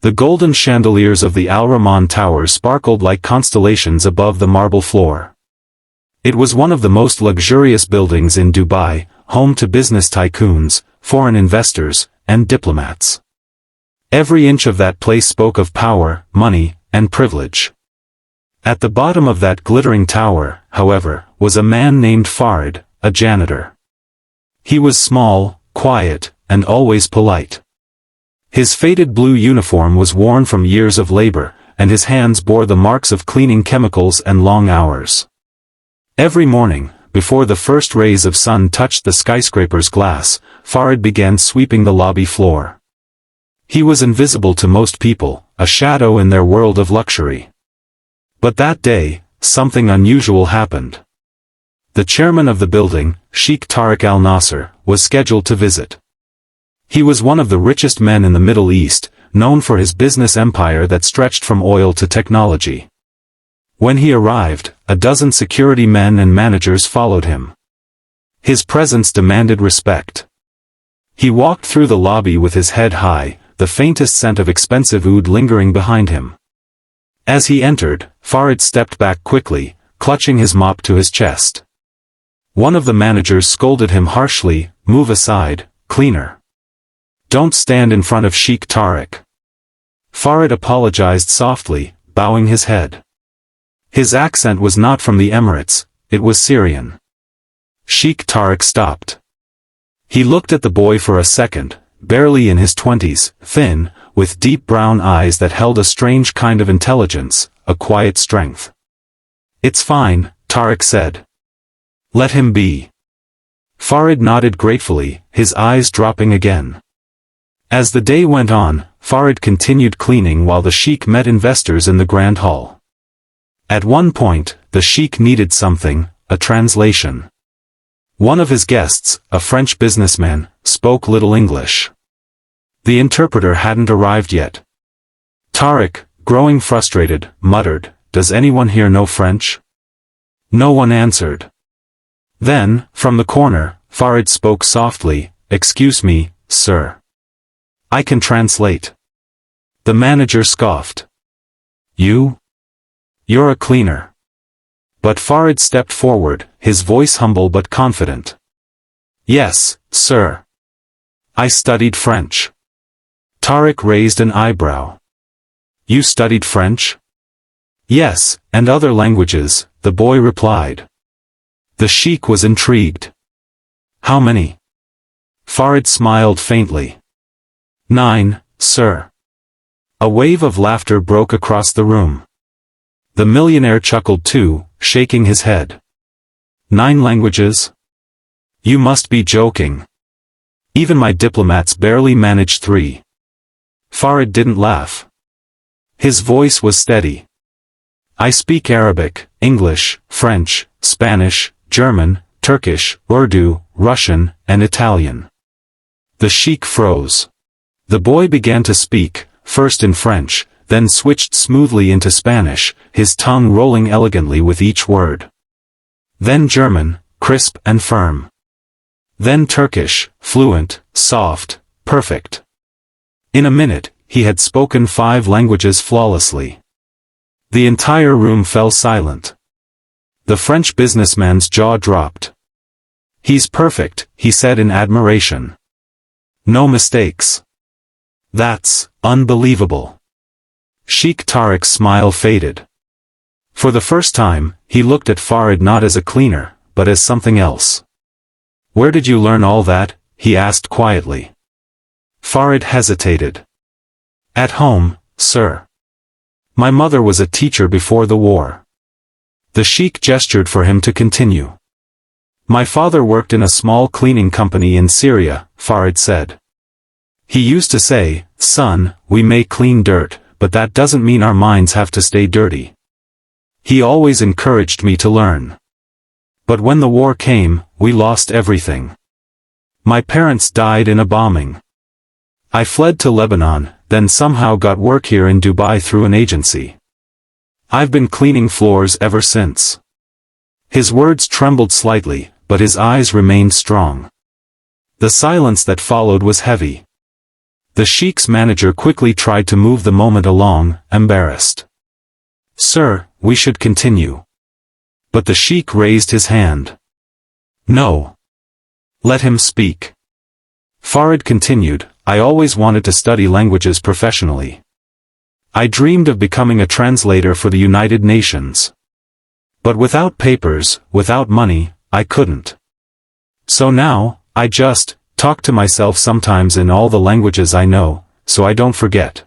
The golden chandeliers of the Al Rahman Towers sparkled like constellations above the marble floor. It was one of the most luxurious buildings in Dubai, home to business tycoons, foreign investors, and diplomats. Every inch of that place spoke of power, money, and privilege. At the bottom of that glittering tower, however, was a man named Farid, a janitor. He was small, quiet, and always polite. His faded blue uniform was worn from years of labor, and his hands bore the marks of cleaning chemicals and long hours. Every morning, before the first rays of sun touched the skyscraper's glass, Farid began sweeping the lobby floor. He was invisible to most people, a shadow in their world of luxury. But that day, something unusual happened. The chairman of the building, Sheikh Tariq Al Nasser, was scheduled to visit. He was one of the richest men in the Middle East, known for his business empire that stretched from oil to technology. When he arrived, a dozen security men and managers followed him. His presence demanded respect. He walked through the lobby with his head high, the faintest scent of expensive oud lingering behind him. As he entered, Farid stepped back quickly, clutching his mop to his chest. One of the managers scolded him harshly, "Move aside, cleaner. Don't stand in front of Sheikh Tariq." Farid apologized softly, bowing his head. His accent was not from the Emirates, it was Syrian. Sheikh Tariq stopped. He looked at the boy for a second, barely in his 20s, thin, with deep brown eyes that held a strange kind of intelligence, a quiet strength. "It's fine," Tariq said. "Let him be." Farid nodded gratefully, his eyes dropping again. As the day went on, Farid continued cleaning while the sheikh met investors in the grand hall. At one point, the sheikh needed something, a translation. One of his guests, a French businessman, spoke little English. The interpreter hadn't arrived yet. Tariq, growing frustrated, muttered, "Does anyone here know French?" No one answered. Then, from the corner, Farid spoke softly, "Excuse me, sir. I can translate." The manager scoffed. "You? You're a cleaner." But Farid stepped forward, his voice humble but confident. "Yes, sir. I studied French." Tariq raised an eyebrow. "You studied French?" "Yes, and other languages," the boy replied. The sheikh was intrigued. "How many?" Farid smiled faintly. "9, sir." A wave of laughter broke across the room. The millionaire chuckled too, shaking his head. 9 languages? You must be joking. Even my diplomats barely manage 3. Farid didn't laugh. His voice was steady. "I speak Arabic, English, French, Spanish, German, Turkish, Urdu, Russian, and Italian." The sheikh froze. The boy began to speak, first in French, then switched smoothly into Spanish, his tongue rolling elegantly with each word. Then German, crisp and firm. Then Turkish, fluent, soft, perfect. In a minute, he had spoken 5 languages flawlessly. The entire room fell silent. The French businessman's jaw dropped. "He's perfect," he said in admiration. "No mistakes. That's unbelievable." Sheikh Tariq's smile faded. For the first time, he looked at Farid not as a cleaner, but as something else. "Where did you learn all that?" he asked quietly. Farid hesitated. "At home, sir. My mother was a teacher before the war." The sheikh gestured for him to continue. "My father worked in a small cleaning company in Syria," Farid said. "He used to say, 'Son, we may clean dirt, but that doesn't mean our minds have to stay dirty.' He always encouraged me to learn. But when the war came, we lost everything. My parents died in a bombing. I fled to Lebanon, then somehow got work here in Dubai through an agency. I've been cleaning floors ever since." His words trembled slightly, but his eyes remained strong. The silence that followed was heavy. The sheikh's manager quickly tried to move the moment along, embarrassed. "Sir, we should continue." But the sheikh raised his hand. "No. Let him speak." Farid continued, "I always wanted to study languages professionally. I dreamed of becoming a translator for the United Nations. But without papers, without money, I couldn't. So now, I just talk to myself sometimes in all the languages I know, so I don't forget."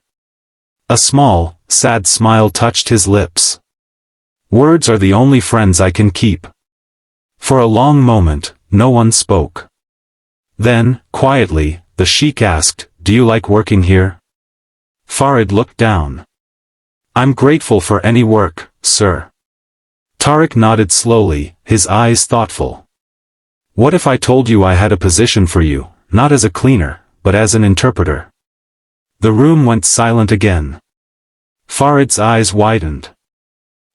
A small, sad smile touched his lips. "Words are the only friends I can keep." For a long moment, no one spoke. Then, quietly, the sheikh asked, "Do you like working here?" Farid looked down. "I'm grateful for any work, sir." Tariq nodded slowly, his eyes thoughtful. "What if I told you I had a position for you, not as a cleaner, but as an interpreter?" The room went silent again. Farid's eyes widened.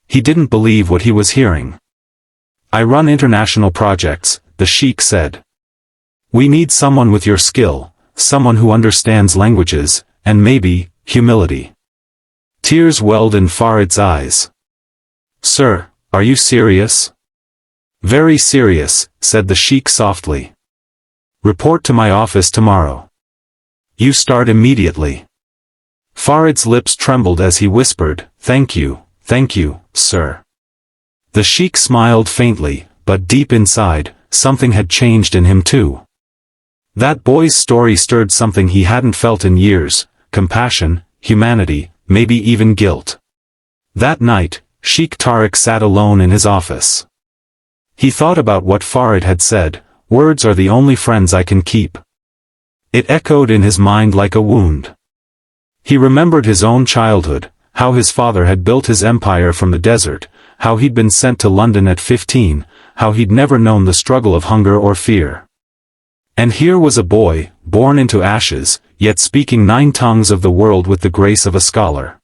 He didn't believe what he was hearing. "I run international projects," the sheikh said. "We need someone with your skill, someone who understands languages, and maybe, humility." Tears welled in Farid's eyes. "Sir, are you serious?" "Very serious," said the sheikh softly. "Report to my office tomorrow. You start immediately." Farid's lips trembled as he whispered, thank you, sir." The sheikh smiled faintly, but deep inside, something had changed in him too. That boy's story stirred something he hadn't felt in years: compassion, humanity, maybe even guilt. That night, Sheikh Tariq sat alone in his office. He thought about what Farid had said, "Words are the only friends I can keep." It echoed in his mind like a wound. He remembered his own childhood, how his father had built his empire from the desert, how he'd been sent to London at 15, how he'd never known the struggle of hunger or fear. And here was a boy, born into ashes, yet speaking 9 tongues of the world with the grace of a scholar.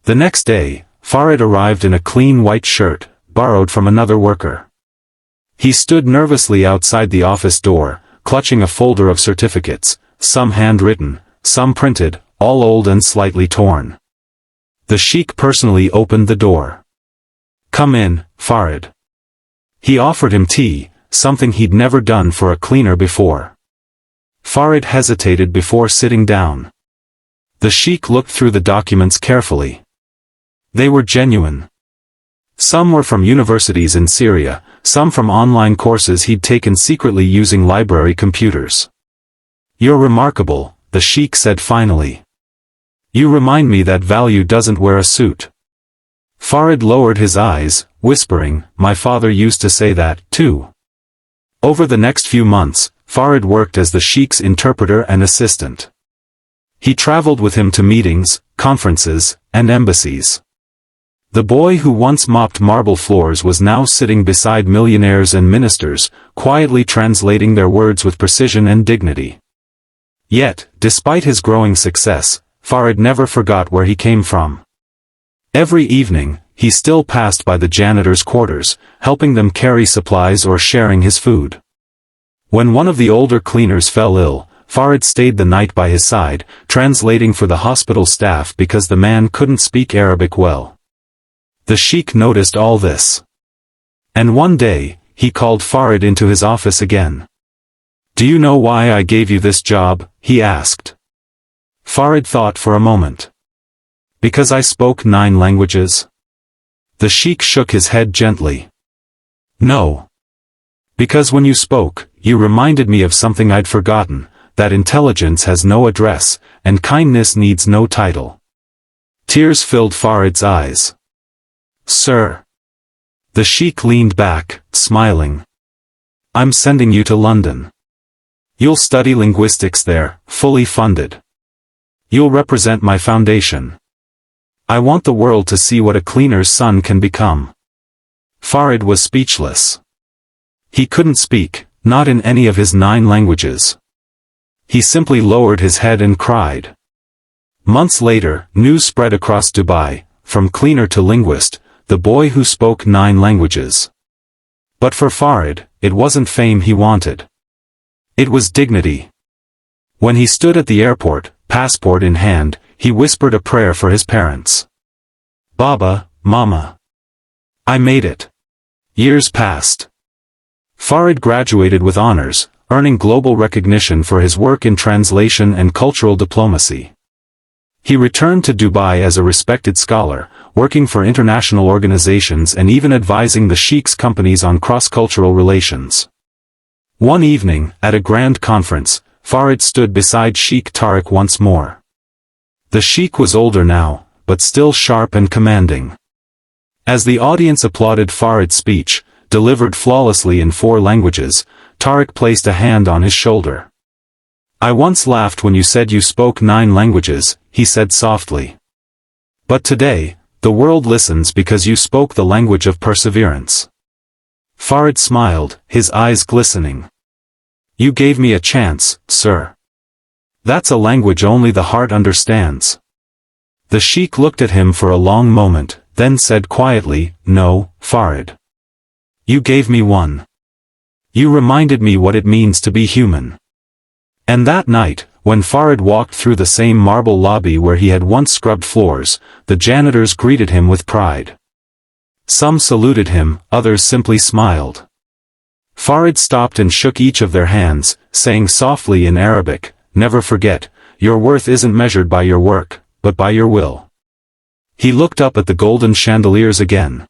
The next day, Farid arrived in a clean white shirt, borrowed from another worker. He stood nervously outside the office door, clutching a folder of certificates, some handwritten, some printed, all old and slightly torn. The sheikh personally opened the door. "Come in, Farid." He offered him tea, something he'd never done for a cleaner before. Farid hesitated before sitting down. The sheikh looked through the documents carefully. They were genuine. Some were from universities in Syria, some from online courses he'd taken secretly using library computers. "You're remarkable," the sheikh said finally. "You remind me that value doesn't wear a suit." Farid lowered his eyes, whispering, "My father used to say that, too." Over the next few months, Farid worked as the sheikh's interpreter and assistant. He traveled with him to meetings, conferences, and embassies. The boy who once mopped marble floors was now sitting beside millionaires and ministers, quietly translating their words with precision and dignity. Yet, despite his growing success, Farid never forgot where he came from. Every evening, he still passed by the janitor's quarters, helping them carry supplies or sharing his food. When one of the older cleaners fell ill, Farid stayed the night by his side, translating for the hospital staff because the man couldn't speak Arabic well. The sheikh noticed all this. And one day, he called Farid into his office again. "Do you know why I gave you this job?" he asked. Farid thought for a moment. "Because I spoke 9 languages?" The sheikh shook his head gently. "No. Because when you spoke, you reminded me of something I'd forgotten, that intelligence has no address, and kindness needs no title." Tears filled Farid's eyes. "Sir." The sheikh leaned back, smiling. "I'm sending you to London. You'll study linguistics there, fully funded. You'll represent my foundation. I want the world to see what a cleaner's son can become." Farid was speechless. He couldn't speak, not in any of his 9 languages. He simply lowered his head and cried. Months later, news spread across Dubai, from cleaner to linguist, the boy who spoke 9 languages. But for Farid, it wasn't fame he wanted. It was dignity. When he stood at the airport, passport in hand, he whispered a prayer for his parents. Baba, Mama. I made it. Years passed. Farid graduated with honors, earning global recognition for his work in translation and cultural diplomacy. He returned to Dubai as a respected scholar, working for international organizations and even advising the Sheikh's companies on cross-cultural relations. One evening, at a grand conference, Farid stood beside Sheikh Tariq once more. The Sheikh was older now, but still sharp and commanding. As the audience applauded Farid's speech, delivered flawlessly in 4 languages, Tariq placed a hand on his shoulder. I once laughed when you said you spoke 9 languages, he said softly. But today, the world listens because you spoke the language of perseverance. Farid smiled, his eyes glistening. You gave me a chance, sir. That's a language only the heart understands. The Sheikh looked at him for a long moment, then said quietly, No, Farid. You gave me one. You reminded me what it means to be human. And that night, when Farid walked through the same marble lobby where he had once scrubbed floors, the janitors greeted him with pride. Some saluted him, others simply smiled. Farid stopped and shook each of their hands, saying softly in Arabic, Never forget, your worth isn't measured by your work, but by your will. He looked up at the golden chandeliers again.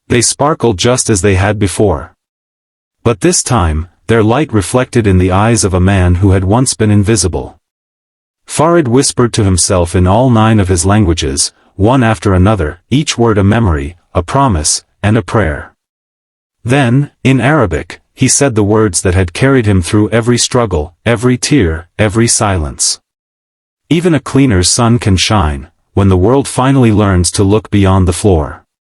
They sparkled just as they had before. But this time, their light reflected in the eyes of a man who had once been invisible. Farid whispered to himself in all 9 of his languages, one after another, each word a memory, a promise, and a prayer. Then, in Arabic, he said the words that had carried him through every struggle, every tear, every silence. Even a cleaner's sun can shine, when the world finally learns to look beyond the floor.